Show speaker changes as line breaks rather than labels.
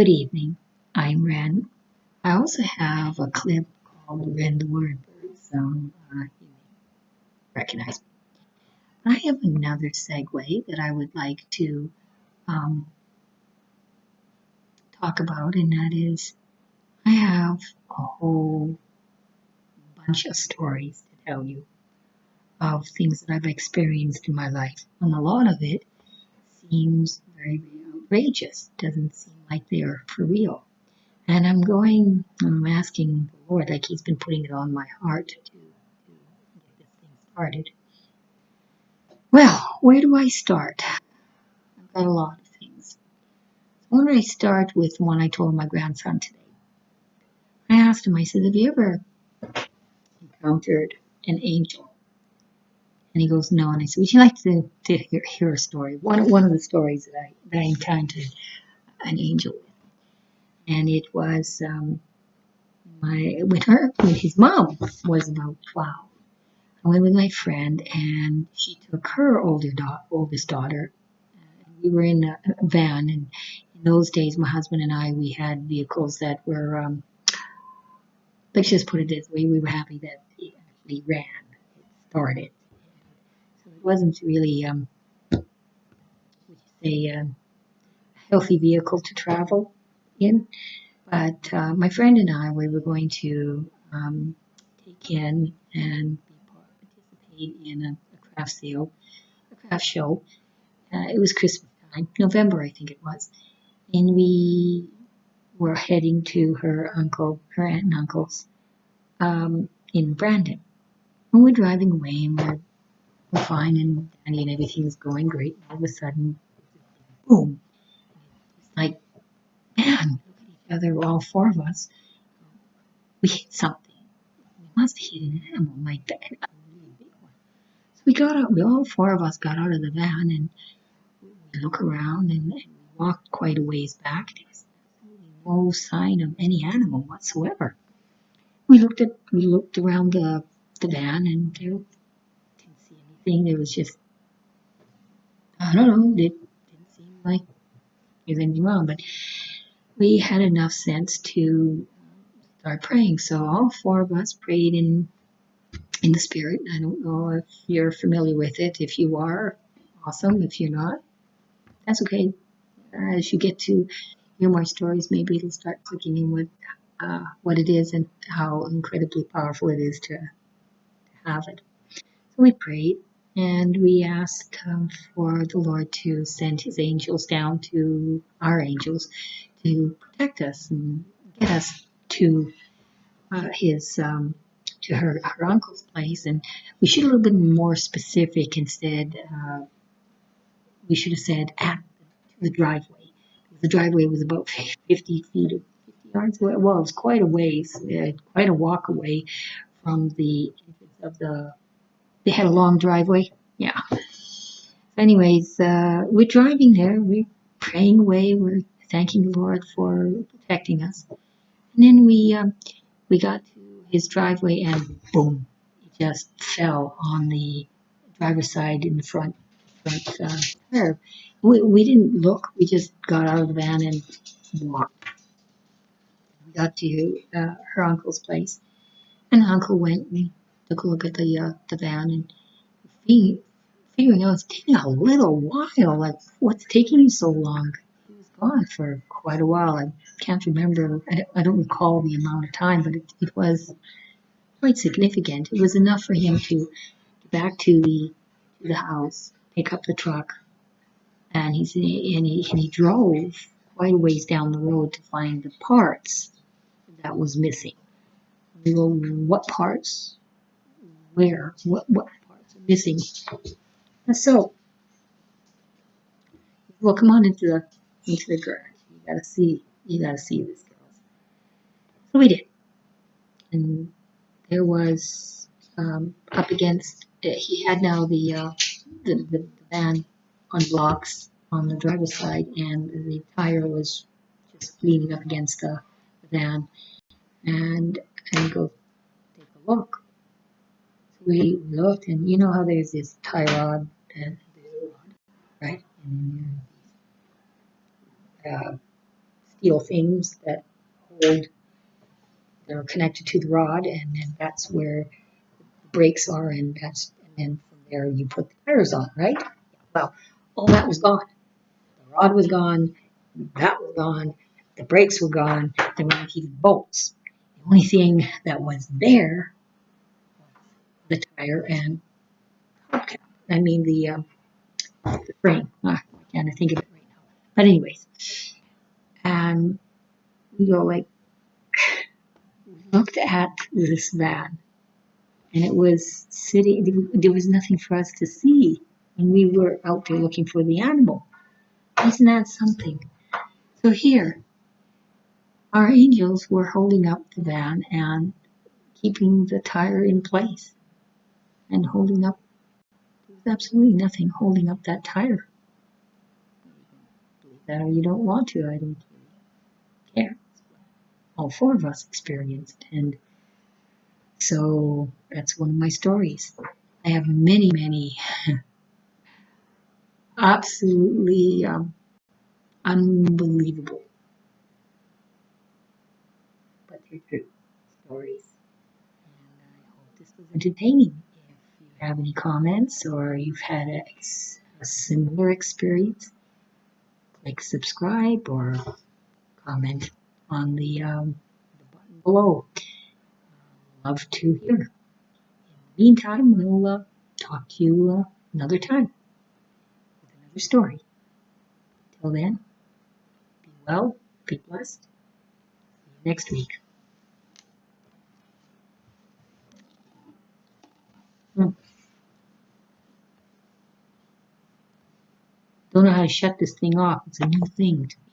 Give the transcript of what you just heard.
Good evening. I'm Wren. I also have a clip called Wren the Word Bird, so you may recognize me. I have another segue that I would like to um, talk about, and that is I have a whole bunch of stories to tell you of things that I've experienced in my life, and a lot of it seems very outrageous. Doesn't seem like they're for real. And I'm asking the Lord, like He's been putting it on my heart to get this thing started. Well, where do I start? I've got a lot of things. Why don't I start with one I told my grandson today? I asked him, I said, have you ever encountered an angel? And he goes, no. And I said, would you like to hear a story? One of the stories that I encountered an angel with. And it was when his mom was about 12. I went with my friend, and she took her oldest daughter. We were in a van, and in those days, my husband and I, we had vehicles that were, let's just put it this way, we were happy that it actually ran. It started. So it wasn't really, would you say, a healthy vehicle to travel in. But my friend and I, we were going to take in and participate in a craft sale, a craft show. It was Christmas time, November, I think it was. And we were heading to her aunt and uncle's in Brandon. And we're driving away, and we're fine, and Danny and everything's going great. All of a sudden, boom! It's like, man, look at each other, all four of us. We hit something. We must have hit an animal like that, a really big one. So we got out. We all four of us got out of the van, and we look around, and we walked quite a ways back. There was no sign of any animal whatsoever. We looked around the van, and there didn't see anything. There was just, I don't know, it didn't seem like there was anything wrong, but we had enough sense to start praying. So all four of us prayed in the spirit. I don't know if you're familiar with it. If you are, awesome. If you're not, that's okay. As you get to hear more stories, maybe it'll start clicking in with what it is and how incredibly powerful it is to have it. So we prayed, and we asked for the Lord to send His angels down, to our angels, to protect us and get us to his to her uncle's place. And we should have been more specific. Instead, we should have said at the driveway. The driveway was about 50 feet, 50 yards away. Well, it was quite a ways, quite a walk away from the entrance of the. They had a long driveway. Yeah. Anyways, we're driving there. We're praying away. We're thanking the Lord for protecting us. And then we got to his driveway, and boom, it just fell on the driver's side in the front curb. We didn't look. We just got out of the van and walked. We got to her uncle's place, and uncle went and took a look at the van, and figuring out it's taking a little while. Like, what's taking you so long? He was gone for quite a while. I can't remember. I don't recall the amount of time, but it was quite significant. It was enough for him to get back to the house, pick up the truck, and he drove quite a ways down the road to find the parts that was missing. We go, what parts? Where? What parts are missing? And so, well, come on into the garage. You gotta see this, girls. So we did, and there was up against. He had now the van on blocks on the driver's side, and the tire was just leaning up against the van. And I go take a look. So we looked, and you know how there's this tie rod, and right, and then there's steel things that hold, they're connected to the rod, and then that's where the brakes are, and then from there you put the tires on, right? Well, all that was gone. The rod was gone, that was gone, the brakes were gone, there weren't even bolts. The only thing that was there was the tire and hubcap. I mean the frame. I can't think of it right now. But anyways, and we go like looked at this van, and it was sitting. There was nothing for us to see, and we were out there looking for the animal. Isn't that something? So here, our angels were holding up the van and keeping the tire in place, and holding up. There was absolutely nothing holding up that tire. Believe that or you don't want to. I don't care. All four of us experienced, and so that's one of my stories. I have many, many absolutely unbelievable, but they're true stories. And I hope this was entertaining. If you have any comments or you've had a similar experience, like subscribe or comment on the button below. Love to hear. In the meantime, we'll talk to you another time with another story. Till then, be well, be blessed. See you next week. Don't know how to shut this thing off. It's a new thing to me.